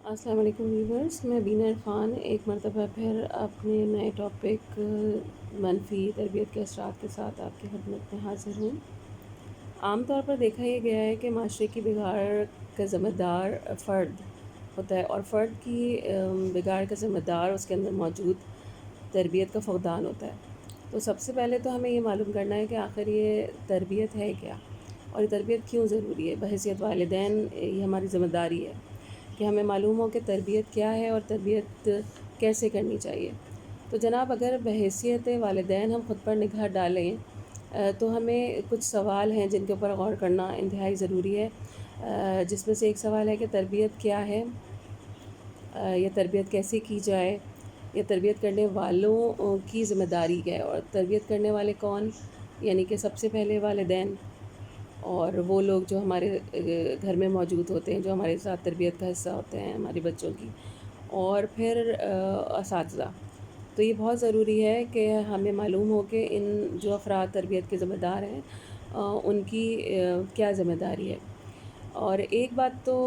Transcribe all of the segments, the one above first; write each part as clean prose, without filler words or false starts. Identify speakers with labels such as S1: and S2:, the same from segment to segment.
S1: السلام علیکم ویورس، میں بینا عرفان ایک مرتبہ پھر اپنے نئے ٹاپک منفی تربیت کے اثرات کے ساتھ آپ کی خدمت میں حاضر ہوں۔ عام طور پر دیکھا یہ گیا ہے کہ معاشرے کی بگاڑ کا ذمہ دار فرد ہوتا ہے، اور فرد کی بگاڑ کا ذمہ دار اس کے اندر موجود تربیت کا فقدان ہوتا ہے۔ تو سب سے پہلے تو ہمیں یہ معلوم کرنا ہے کہ آخر یہ تربیت ہے کیا، اور یہ تربیت کیوں ضروری ہے۔ بحیثیت والدین یہ ہماری ذمہ داری ہے کہ ہمیں معلوم ہو کہ تربیت کیا ہے اور تربیت کیسے کرنی چاہیے۔ تو جناب، اگر بحیثیت والدین ہم خود پر نگاہ ڈالیں تو ہمیں کچھ سوال ہیں جن کے اوپر غور کرنا انتہائی ضروری ہے، جس میں سے ایک سوال ہے کہ تربیت کیا ہے، یا تربیت کیسے کی جائے، یا تربیت کرنے والوں کی ذمہ داری کیا ہے، اور تربیت کرنے والے کون، یعنی کہ سب سے پہلے والدین اور وہ لوگ جو ہمارے گھر میں موجود ہوتے ہیں، جو ہمارے ساتھ تربیت کا حصہ ہوتے ہیں ہمارے بچوں کی، اور پھر اساتذہ۔ تو یہ بہت ضروری ہے کہ ہمیں معلوم ہو کہ ان جو افراد تربیت کے ذمہ دار ہیں ان کی کیا ذمہ داری ہے۔ اور ایک بات تو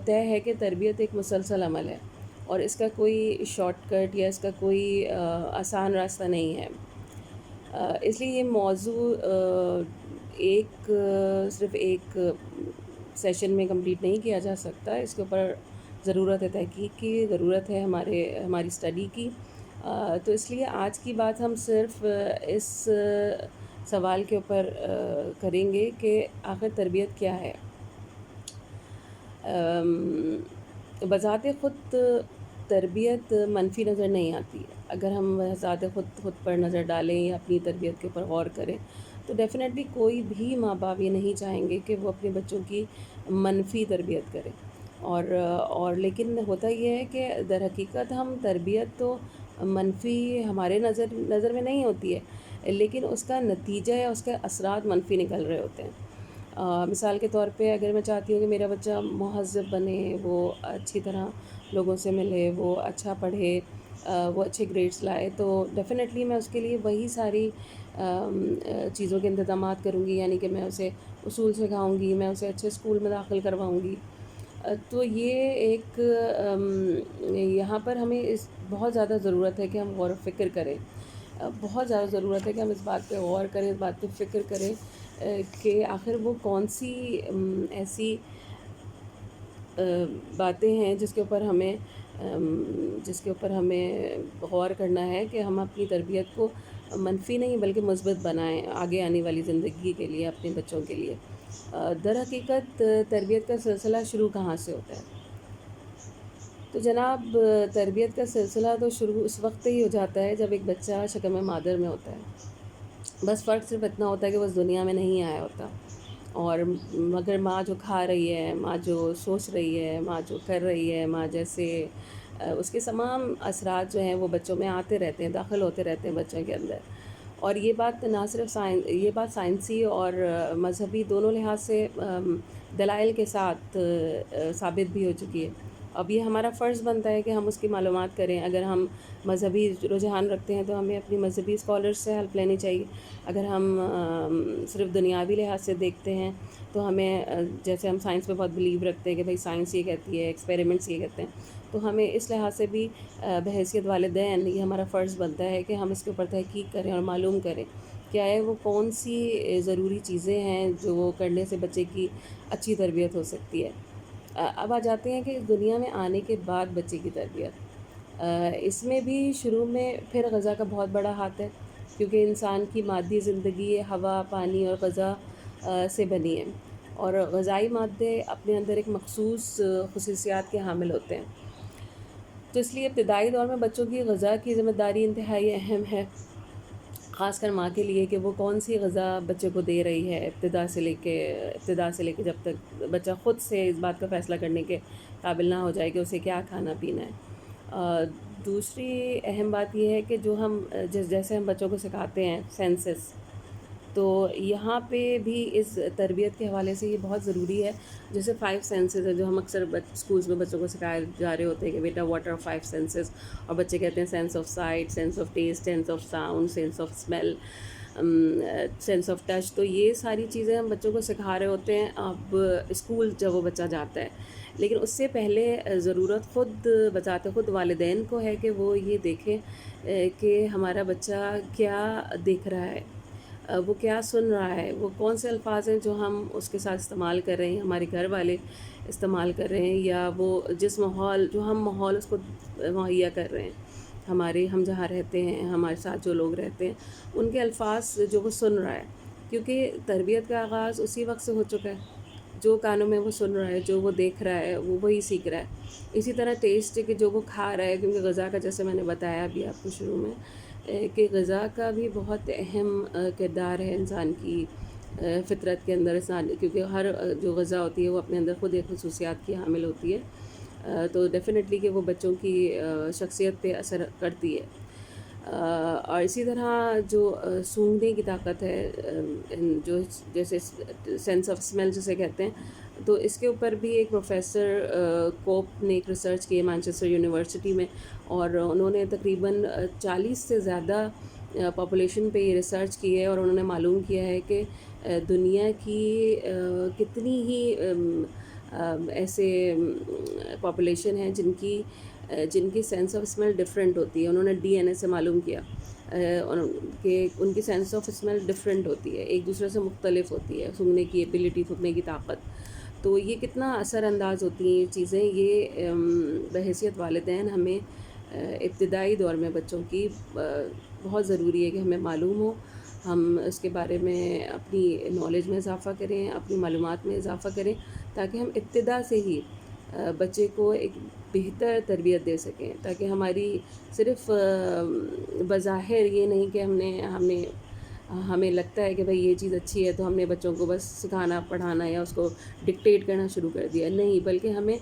S1: طے ہے کہ تربیت ایک مسلسل عمل ہے، اور اس کا کوئی شارٹ کٹ یا اس کا کوئی آسان راستہ نہیں ہے۔ اس لیے یہ موضوع صرف ایک سیشن میں کمپلیٹ نہیں کیا جا سکتا، اس کے اوپر ضرورت ہے تحقیق کی، ضرورت ہے ہماری اسٹڈی کی۔ تو اس لیے آج کی بات ہم صرف اس سوال کے اوپر کریں گے کہ آخر تربیت کیا ہے۔ بذات خود تربیت منفی نظر نہیں آتی۔ اگر ہم بذات خود پر نظر ڈالیں یا اپنی تربیت کے اوپر غور کریں تو ڈیفینیٹلی کوئی بھی ماں باپ یہ نہیں چاہیں گے کہ وہ اپنے بچوں کی منفی تربیت کریں، اور لیکن ہوتا یہ ہے کہ در حقیقت ہم تربیت تو منفی ہمارے نظر میں نہیں ہوتی ہے، لیکن اس کا نتیجہ یا اس کے اثرات منفی نکل رہے ہوتے ہیں۔ مثال کے طور پہ اگر میں چاہتی ہوں کہ میرا بچہ مہذب بنے، وہ اچھی طرح لوگوں سے ملے، وہ اچھا پڑھے، وہ اچھے گریڈز لائے، تو ڈیفینیٹلی میں اس کے لیے وہی ساری چیزوں کے انتظامات کروں گی، یعنی کہ میں اسے اصول سکھاؤں گی، میں اسے اچھے اسکول میں داخل کرواؤں گی۔ تو یہ ایک یہاں پر ہمیں بہت زیادہ ضرورت ہے کہ ہم غور و فکر کریں، بہت زیادہ ضرورت ہے کہ ہم اس بات پہ غور کریں، اس بات پہ فکر کریں کہ آخر وہ کون سی ایسی باتیں ہیں جس کے اوپر ہمیں غور کرنا ہے کہ ہم اپنی تربیت کو منفی نہیں بلکہ مثبت بنائیں آگے آنے والی زندگی کے لیے، اپنے بچوں کے لیے۔ در حقیقت تربیت کا سلسلہ شروع کہاں سے ہوتا ہے؟ تو جناب، تربیت کا سلسلہ تو شروع اس وقت ہی ہو جاتا ہے جب ایک بچہ شکم مادر میں ہوتا ہے۔ بس فرق صرف اتنا ہوتا ہے کہ وہ اس دنیا میں نہیں آیا ہوتا، اور مگر ماں جو کھا رہی ہے، ماں جو سوچ رہی ہے، ماں جو کر رہی ہے، ماں جیسے اس کے تمام اثرات جو ہیں وہ بچوں میں آتے رہتے ہیں، داخل ہوتے رہتے ہیں بچوں کے اندر۔ اور یہ بات نہ صرف یہ بات سائنسی اور مذہبی دونوں لحاظ سے دلائل کے ساتھ ثابت بھی ہو چکی ہے۔ اب یہ ہمارا فرض بنتا ہے کہ ہم اس کی معلومات کریں۔ اگر ہم مذہبی رجحان رکھتے ہیں تو ہمیں اپنی مذہبی اسکالرز سے ہیلپ لینی چاہیے۔ اگر ہم صرف دنیاوی لحاظ سے دیکھتے ہیں تو ہمیں جیسے ہم سائنس پہ بہت بلیو رکھتے ہیں کہ بھائی سائنس یہ کہتی ہے، ایکسپیریمنٹس یہ کہتے ہیں، تو ہمیں اس لحاظ سے بھی بحیثیت والدین یہ ہمارا فرض بنتا ہے کہ ہم اس کے اوپر تحقیق کریں اور معلوم کریں کیا ہے وہ کون سی ضروری چیزیں ہیں جو وہ کرنے سے بچے کی اچھی تربیت ہو سکتی ہے۔ اب آ جاتے ہیں کہ اس دنیا میں آنے کے بعد بچے کی تربیت۔ اس میں بھی شروع میں پھر غذا کا بہت بڑا ہاتھ ہے، کیونکہ انسان کی مادی زندگی ہوا، پانی اور غذا سے بنی ہے، اور غذائی مادے اپنے اندر ایک مخصوص خصوصیات کے حامل ہوتے ہیں۔ تو اس لیے ابتدائی دور میں بچوں کی غذا کی ذمہ داری انتہائی اہم ہے، خاص کر ماں کے لیے، کہ وہ کون سی غذا بچے کو دے رہی ہے ابتدا سے لے کے جب تک بچہ خود سے اس بات کا فیصلہ کرنے کے قابل نہ ہو جائے کہ اسے کیا کھانا پینا ہے۔ دوسری اہم بات یہ ہے کہ جو ہم جیسے ہم بچوں کو سکھاتے ہیں سینسز، تو یہاں پہ بھی اس تربیت کے حوالے سے یہ بہت ضروری ہے۔ جیسے 5 سینسز ہیں جو ہم اکثر اسکولس میں بچوں کو سکھائے جا رہے ہوتے ہیں کہ بیٹا واٹ آر 5 سینسز، اور بچے کہتے ہیں sense of sight, sense of test, sense of sound, sense of smell. Sense of touch. تو یہ ساری چیزیں ہم بچوں کو سکھا رہے ہوتے ہیں اب اسکول جب وہ بچہ جاتا ہے. لیکن اس سے پہلے ضرورت خود بذات خود والدین کو ہے کہ وہ یہ دیکھیں کہ ہمارا بچہ کیا دیکھ رہا ہے, وہ کیا سن رہا ہے, وہ کون سے الفاظ ہیں جو ہم اس کے ساتھ استعمال کر رہے ہیں, ہمارے گھر والے استعمال کر رہے ہیں, یا وہ جس ماحول جو ہم ماحول اس کو مہیا کر رہے ہیں, ہم جہاں رہتے ہیں, ہمارے ساتھ جو لوگ رہتے ہیں, ان کے الفاظ جو وہ سن رہا ہے. کیونکہ تربیت کا آغاز اسی وقت سے ہو چکا ہے. جو کانوں میں وہ سن رہا ہے, جو وہ دیکھ رہا ہے, وہ وہی سیکھ رہا ہے. اسی طرح ٹیسٹ کہ جو وہ کھا رہا ہے, کیونکہ غذا کا جیسے میں نے بتایا ابھی آپ کو شروع میں کہ غذا کا بھی بہت اہم کردار ہے انسان کی فطرت کے اندر. کیونکہ ہر جو غذا ہوتی ہے وہ اپنے اندر خود ایک خصوصیات کی حامل ہوتی ہے, تو ڈیفینیٹلی کہ وہ بچوں کی شخصیت پہ اثر کرتی ہے. اور اسی طرح جو سونگھنے کی طاقت ہے, جو جیسے سینس آف اسمیل جسے کہتے ہیں, تو اس کے اوپر بھی ایک پروفیسر کوپ نے ایک ریسرچ کی ہے مانچسٹر یونیورسٹی میں, اور انہوں نے تقریباً 40 سے زیادہ پاپولیشن پہ یہ ریسرچ کی ہے, اور انہوں نے معلوم کیا ہے کہ دنیا کی کتنی ہی ایسے پاپولیشن ہیں جن کی سینس آف اسمیل ڈفرینٹ ہوتی ہے. انہوں نے ڈی این اے سے معلوم کیا کہ ان کی سینس آف اسمیل ڈفرینٹ ہوتی ہے, ایک دوسرے سے مختلف ہوتی ہے, سونگھنے کی ایبیلٹی, سونگھنے کی طاقت. تو یہ کتنا اثر انداز ہوتی ہیں یہ چیزیں. یہ بحیثیت والدین ہمیں ابتدائی دور میں بچوں کی بہت ضروری ہے کہ ہمیں معلوم ہو, ہم اس کے بارے میں اپنی نالج میں اضافہ کریں, اپنی معلومات میں اضافہ کریں, تاکہ ہم ابتدا سے ہی بچے کو ایک بہتر تربیت دے سکیں. تاکہ ہماری صرف بظاہر یہ نہیں کہ ہمیں لگتا ہے کہ بھئی یہ چیز اچھی ہے تو ہم نے بچوں کو بس سکھانا پڑھانا یا اس کو ڈکٹیٹ کرنا شروع کر دیا, نہیں, بلکہ ہمیں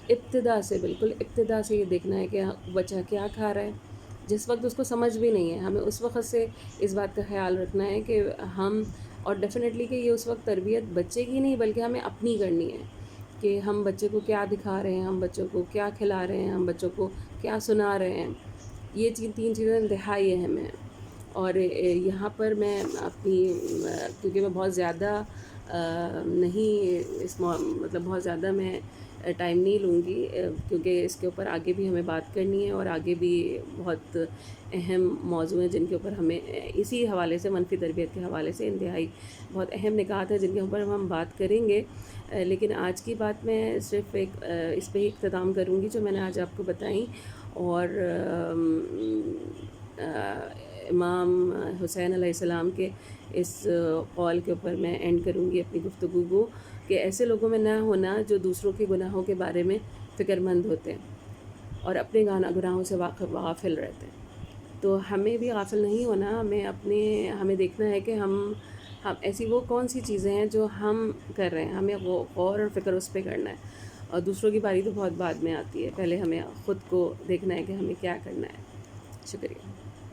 S1: ابتدا سے, بالکل ابتدا سے یہ دیکھنا ہے کہ بچہ کیا کھا رہا ہے. جس وقت اس کو سمجھ بھی نہیں ہے, ہمیں اس وقت سے اس بات کا خیال رکھنا ہے کہ اور ڈیفینیٹلی کہ یہ اس وقت تربیت بچے کی نہیں بلکہ ہمیں اپنی کرنی ہے, کہ ہم بچے کو کیا دکھا رہے ہیں, ہم بچوں کو کیا کھلا رہے ہیں, ہم بچوں کو کیا سنا رہے ہیں. یہ 3 چیزیں انتہائی اہم ہیں. اور یہاں پر میں کیونکہ میں بہت زیادہ بہت زیادہ میں ٹائم نہیں لوں گی, کیونکہ اس کے اوپر آگے بھی ہمیں بات کرنی ہے, اور آگے بھی بہت اہم موضوع ہیں جن کے اوپر ہمیں اسی حوالے سے, منفی تربیت کے حوالے سے انتہائی بہت اہم نکات ہیں جن کے اوپر ہم بات کریں گے. لیکن آج کی بات میں صرف اس پہ ہی اختتام کروں گی جو میں نے آج آپ کو بتائیں. اور امام حسین علیہ السلام کے اس قول کے اوپر میں اینڈ کروں گی اپنی گفتگو کو, کہ ایسے لوگوں میں نہ ہونا جو دوسروں کے گناہوں کے بارے میں فکر مند ہوتے ہیں اور اپنے گناہوں سے غافل رہتے ہیں. تو ہمیں بھی غافل نہیں ہونا, ہمیں دیکھنا ہے کہ ہم ایسی وہ کون سی چیزیں ہیں جو ہم کر رہے ہیں, ہمیں غور اور فکر اس پہ کرنا ہے. اور دوسروں کی باری تو بہت بعد میں آتی ہے, پہلے ہمیں خود کو دیکھنا ہے کہ ہمیں کیا کرنا ہے. شکریہ.